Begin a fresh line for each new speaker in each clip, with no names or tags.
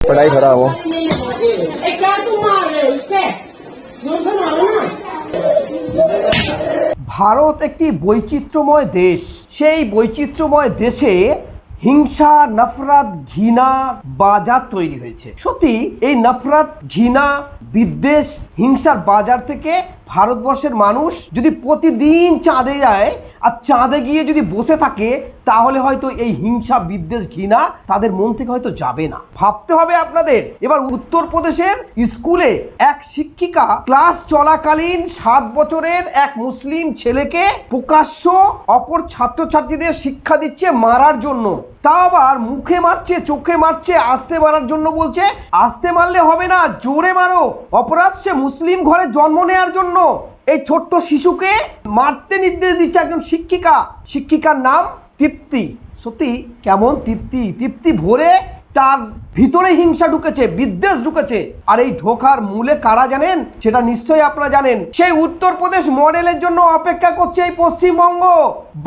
पढ़ाई खराब हो।
ভারত একটি বৈচিত্র্যময় দেশ। সেই বৈচিত্র্যময় দেশে হিংসা, নফরত, ঘৃণা বাজার তৈরি হয়েছে। সত্যি এই নফরত, ঘৃণা, বিদ্বেষ, হিংসার বাজার থেকে ভারতবর্ষের মানুষ যদি প্রতিদিন চাঁদে যায় আর চাঁদে গিয়ে যদি বসে থাকে, তাহলে হয়তো এই হিংসা, বিদ্বেষ, ঘৃণা তাদের মন থেকে হয়তো যাবে না। ভাবতে হবে আপনাদের। এবার উত্তরপ্রদেশের স্কুলে এক শিক্ষিকা ক্লাস চলাকালীন 7 বছরের এক মুসলিম ছেলেকে প্রকাশ্য অপর ছাত্রছাত্রীদের শিক্ষা দিচ্ছে মারার জন্য। তা আবার মুখে মারছে, চোখে মারছে, আস্তে মারার জন্য বলছে। আস্তে মারলে হবে না, জোরে মারো। অপরাধ সে মুসলিম ঘরে জন্ম নেওয়ার জন্য। এই ছোট্ট শিশুকে মারতে নির্দেশ দিচ্ছে একজন শিক্ষিকা। শিক্ষিকার নাম তৃপ্তি। সত্যি কেমন তৃপ্তি! তৃপ্তি ভরে তার ভিতরে হিংসা ঢুকেছে, বিদ্বেষ ঢুকেছে। আর এই ঢোকার মূলে কারা জানেন? সেটা নিশ্চয়ই আপনারা জানেন। সেই উত্তরপ্রদেশ মডেলের জন্য অপেক্ষা করছে এই পশ্চিমবঙ্গ।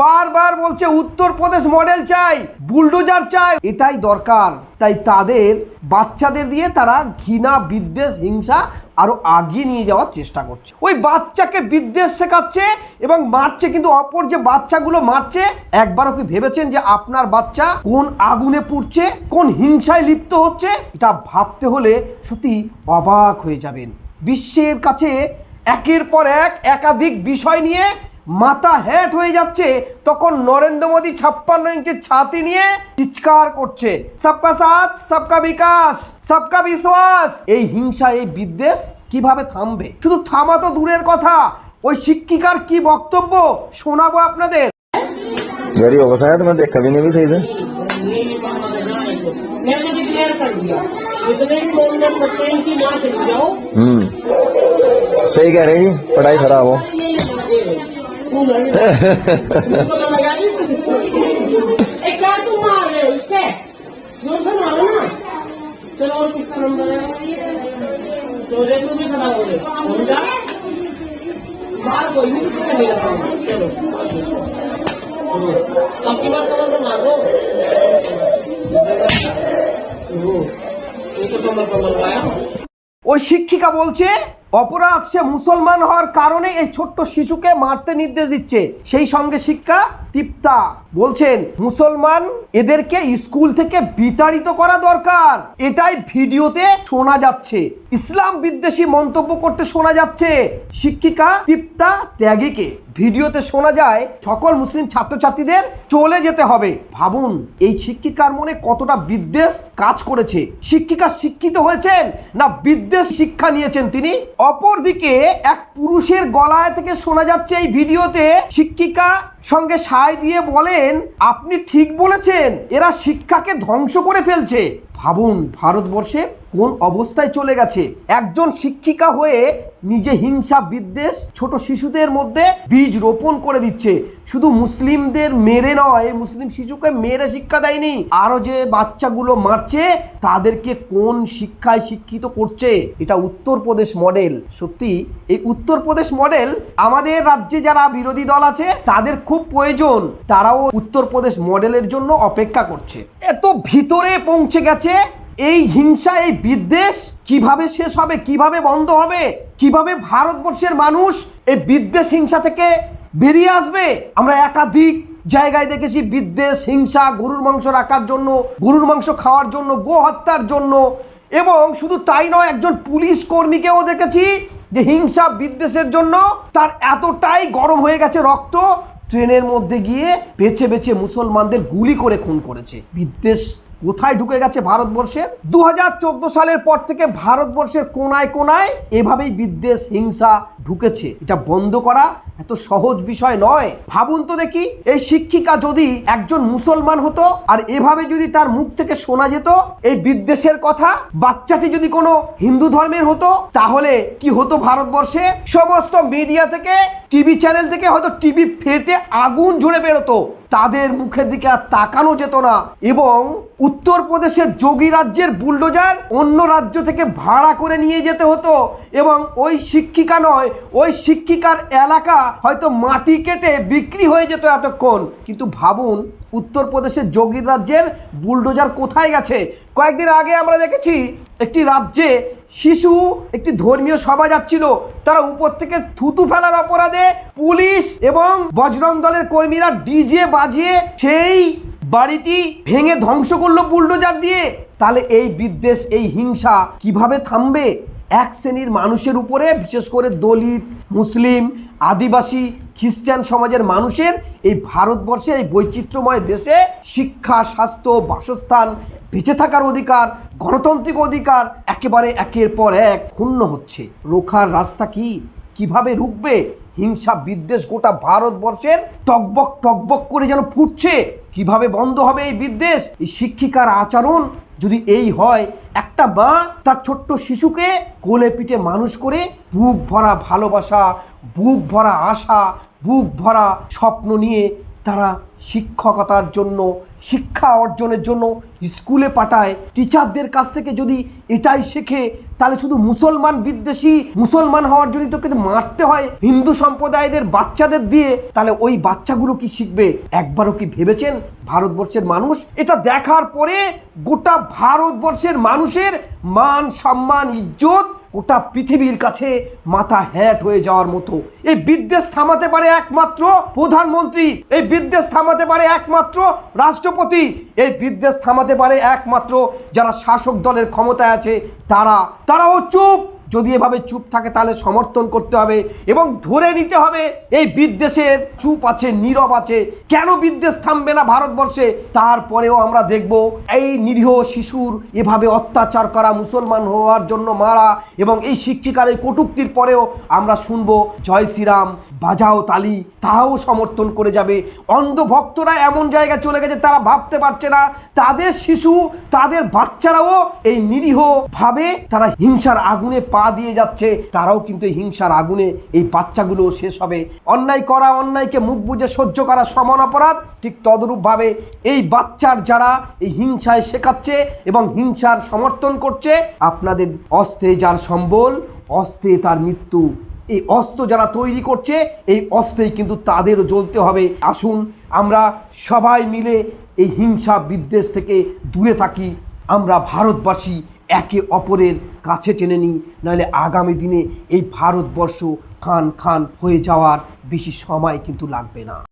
বারবার বলছে উত্তরপ্রদেশ মডেল চাই, বুলডোজার চাই। এটাই দরকার। তাই তাদের বাচ্চাদের দিয়ে তারা ঘৃণা, বিদ্বেষ, হিংসা আরো আগিয়ে নিয়ে যাওয়ার চেষ্টা করছে। ওই বাচ্চাকে বিদ্বেষ শেখাচ্ছে এবং মারছে। কিন্তু অপর যে বাচ্চাগুলো মারছে, একবারও কি ভেবেছেন যে আপনার বাচ্চা কোন আগুনে পুড়ছে, কোন হিংসায় লিপ্ত হচ্ছে? এটা ভাবতে হলে সত্যি অবাক হয়ে যাবেন। বিশ্বের কাছে একের পর এক একাধিক বিষয় নিয়ে মাথা হ্যাট হয়ে যাচ্ছে, তখন নরেন্দ্র মোদী 56 ইঞ্চির ছাতি নিয়ে চিৎকার করছে, সবকা সাথ, সবকা বিকাশ, সবকা বিশ্বাস। এই হিংসা, এই বিদ্বেষ কিভাবে থামবে? শুধু থামা তো দূরের কথা, ওই শিক্ষিকার কি বক্তব্য শোনাবো আপনাদের।
गरीब होगा शायद, मैं देखा भी नहीं भी सही से। सही कह रहे जी, पढ़ाई खराब हो।
चलो और किसका नंबर है? तो रेनू भी खड़ा हो गए, बाहर कोई नहीं लगा। चलो अब की बार कमर मार दो। ये तो कमर आया।
ওই শিক্ষিকা বলছে অপরাধ সে মুসলমান হওয়ার কারণে এই ছোট্ট শিশুকে মারতে নির্দেশ দিচ্ছে। সেই সঙ্গে শিক্ষা তৃপ্তা বলছেন মুসলমান, এদেরকে স্কুল থেকে বিতাড়িত করা দরকার। এটাই ভিডিওতে শোনা যাচ্ছে। ইসলাম বিদ্বেষী মন্তব্য করতে শোনা যাচ্ছে শিক্ষিকা তৃপ্তা ত্যাগীকে। ভিডিওতে শোনা যায় সকল মুসলিম ছাত্রছাত্রীদের চলে যেতে হবে। ভাবুন এই শিক্ষিকার মনে কতটা বিদ্বেষ কাজ করেছে। শিক্ষিকা শিক্ষিত হয়েছেন না বিদ্বেষ শিক্ষা নিয়েছেন তিনি? অপরদিকে এক পুরুষের গলায় থেকে শোনা যাচ্ছে এই ভিডিওতে, শিক্ষিকা সঙ্গে সায় দিয়ে বলেন, আপনি ঠিক বলেছেন, এরা শিক্ষাকে ধ্বংস করে ফেলছে। ভাবুন ভারতবর্ষের কোন অবস্থায় চলে গেছে। একজন শিক্ষিকা হয়ে নিজে হিংসা, বিদ্বেষ ছোট শিশুদের মধ্যে বীজ রোপণ করে দিচ্ছে। শুধু মুসলিমদের মেরে নয়, মুসলিম শিশুকে মেরে শিক্ষা দেয়নি, আরো যে বাচ্চাগুলো মারছে তাদেরকে কোন শিক্ষায় শিক্ষিত করছে। এটা উত্তরপ্রদেশ মডেল। সত্যি এই উত্তরপ্রদেশ মডেল আমাদের রাজ্যে যারা বিরোধী দল আছে তাদের খুব প্রয়োজন। তারাও উত্তরপ্রদেশ মডেলের জন্য অপেক্ষা করছে। এত ভিতরে পৌঁছে গেছে এই হিংসা, এই বিদ্বেষ। কিভাবে শেষ হবে, কিভাবে বন্ধ হবে, কিভাবে ভারতবর্ষের মানুষ এই বিদ্বেষ, হিংসা থেকে বেরিয়ে আসবে? আমরা একাধিক জায়গায় দেখেছি বিদ্বেষ, হিংসা, গরুর মাংস রাখার জন্য, গরুর মাংস খাওয়ার জন্য, গো হত্যার জন্য। এবং শুধু তাই নয়, একজন পুলিশ কর্মীকেও দেখেছি যে হিংসা, বিদ্বেষের জন্য তার এতটাই গরম হয়ে গেছে রক্ত, ট্রেনের মধ্যে গিয়ে বেছে বেছে মুসলমানদের গুলি করে খুন করেছে। বিদ্বেষ কোথায় ঢুকে গেছে ভারতবর্ষের? 2014 সালের পর থেকে ভারতবর্ষের কোনায় কোনায় এভাবেই বিদ্বেষ, হিংসা ঢুকেছে। এটা বন্ধ করা এত সহজ বিষয় নয়। ভাবুন তো দেখি, এই শিক্ষিকা যদি একজন মুসলমান হতো আর এভাবে যদি তার মুখ থেকে শোনা যেত এই বিদ্বেষের কথা, বাচ্চাটি যদি কোনো হিন্দু ধর্মের হতো, তাহলে কি হতো ভারতবর্ষে? সমস্ত মিডিয়া থেকে, টিভি চ্যানেল থেকে হয়তো টিভি ফেটে আগুন ঝরে বেরোতো। তাদের মুখের দিকে আর তাকানো যেত না। এবং উত্তরপ্রদেশের যোগী রাজ্যের বুলডোজার অন্য রাজ্য থেকে ভাড়া করে নিয়ে যেতে হতো এবং ওই শিক্ষিকা নয়, ওই শিক্ষিকার এলাকা হয়তো মাটি কেটে বিক্রি হয়ে যেত এতক্ষণ। কিন্তু ভাবুন উত্তরপ্রদেশের যোগীর রাজ্যের বুলডোজার কোথায় গেছে। কয়েকদিন আগে আমরা দেখেছি একটি রাজ্যে শিশু একটি ধর্মীয় সভা যাচ্ছিল, তারা উপর থেকে থুতু ফেলার অপরাধে পুলিশ এবং বজরং দলের কর্মীরা ডিজে বাজিয়ে সেই বাড়িটি ভেঙে ধ্বংস করলো বুলডোজার দিয়ে। তাহলে এই বিদ্বেষ, এই হিংসা কিভাবে থামবে? এক শ্রেণীর মানুষের উপরে, বিশেষ করে দলিত, মুসলিম, আদিবাসী, খ্রিস্টান সমাজের মানুষের এই ভারতবর্ষে, এই বৈচিত্র্যময় দেশে শিক্ষা, স্বাস্থ্য, বাসস্থান, বেঁচে থাকার অধিকার, গণতান্ত্রিক অধিকার একেবারে একের পর এক ক্ষুণ্ণ হচ্ছে। রোখার রাস্তা কি? কিভাবে রুখবে? হিংসা বিদ্বেষ গোটা ভারতবর্ষের টকবক টকবক করে যেন ফুটছে। কিভাবে বন্ধ হবে এই বিদ্বেষ? এই শিক্ষিকার আচরণ যদি এই হয়, একটা মা তার ছোট্ট শিশুকে কোলে পিঠে মানুষ করে বুক ভরা ভালোবাসা, বুক ভরা আশা, বুক ভরা স্বপ্ন নিয়ে তারা শিক্ষকতার জন্য, শিক্ষা অর্জনের জন্য স্কুলে পাঠায়, টিচারদের কাছ থেকে যদি এটাই শেখে, তাহলে শুধু মুসলমান বিদ্বেষী, মুসলমান হওয়ার জন্য তোকে মারতে হয় হিন্দু সম্প্রদায়দের বাচ্চাদের দিয়ে, তাহলে ওই বাচ্চাগুলো কি শিখবে? একবারও কি ভেবেছেন ভারতবর্ষের মানুষ? এটা দেখার পরে গোটা ভারতবর্ষের মানুষের মান, সম্মান, ইজ্জত গোটা পৃথিবীর কাছে মাথা হ্যাট হয়ে যাওয়ার মতো। এই বিদ্বেষ থামাতে পারে একমাত্র প্রধানমন্ত্রী, এই বিদ্বেষ থামাতে পারে একমাত্র রাষ্ট্রপতি, এই বিদ্বেষ থামাতে পারে একমাত্র যারা শাসক দলের ক্ষমতায় আছে তারাও চুপ। যদি এভাবে চুপ থাকে তাহলে সমর্থন করতে হবে এবং ধরে নিতে হবে এই বিদ্বেষের চুপ আছে, নীরব আছে। কেন বিদ্বেষ থামবে না ভারতবর্ষে? তারপরেও আমরা দেখব এই নিরীহ শিশুর এভাবে অত্যাচার করা, মুসলমান হওয়ার জন্য মারা, এবং এই শিক্ষিকার এই কটূক্তির পরেও আমরা শুনবো জয় শ্রীরাম, বাজাও তালি, তাও সমর্থন করে যাবে। অন্ধভক্তরা এমন জায়গায় চলে গেছে তারা ভাবতে পারছে না তাদের শিশু, তাদের বাচ্চারাও এই নিরীহ ভাবে তারা হিংসার আগুনে পা দিয়ে যাচ্ছে। তারাও কিন্তু হিংসার আগুনে এই বাচ্চাগুলো শেষ হবে। অন্যায় করা, অন্যায়কে মুখ বুজে সহ্য করা সমান অপরাধ। ঠিক তদরূপভাবে এই বাচ্চার যারা এই হিংসায় শেখাচ্ছে এবং হিংসার সমর্থন করছে, আপনাদের অস্ত্রে যার সম্বল, অস্ত্রে তার মৃত্যু। এই অস্ত্র যারা তৈরি করছে, এই অস্ত্রেই কিন্তু তাদেরও জ্বলতে হবে। আসুন আমরা সবাই মিলে এই হিংসা বিদ্বেষ থেকে দূরে থাকি। আমরা ভারতবাসী একে অপরের কাছে টেনে নিই, নাহলে আগামী দিনে এই ভারতবর্ষ খান খান হয়ে যাওয়ার বেশি সময় কিন্তু লাগবে না।